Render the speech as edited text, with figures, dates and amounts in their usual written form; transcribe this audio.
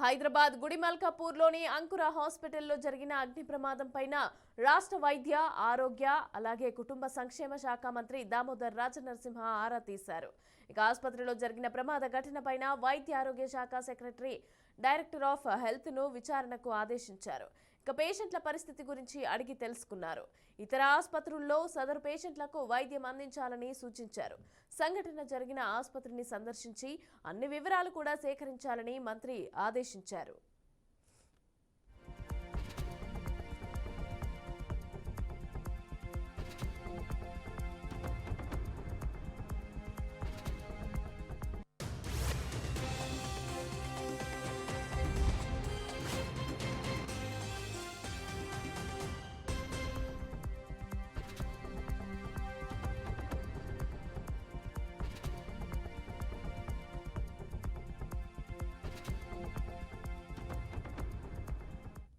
హైదరాబాద్ గుడిమల్కాపూర్లోని అంకుర హాస్పిటల్లో జరిగిన అగ్ని ప్రమాదం పైన రాష్ట్ర వైద్య ఆరోగ్య అలాగే కుటుంబ సంక్షేమ శాఖ మంత్రి దామోదర్ రాజనరసింహ ఆరా తీశారు. ఇక ఆసుపత్రిలో జరిగిన ప్రమాద ఘటనపైన వైద్య ఆరోగ్య శాఖ సెక్రటరీ డైరెక్టర్ ఆఫ్ హెల్త్ ను విచారణకు ఆదేశించారు. ఇక పేషెంట్ల పరిస్థితి గురించి అడిగి తెలుసుకున్నారు. ఇతర ఆసుపత్రుల్లో సదరు పేషెంట్లకు వైద్యం అందించాలని సూచించారు. సంఘటన జరిగిన ఆసుపత్రిని సందర్శించి అన్ని వివరాలు కూడా సేకరించాలని మంత్రి ఆదేశించారు.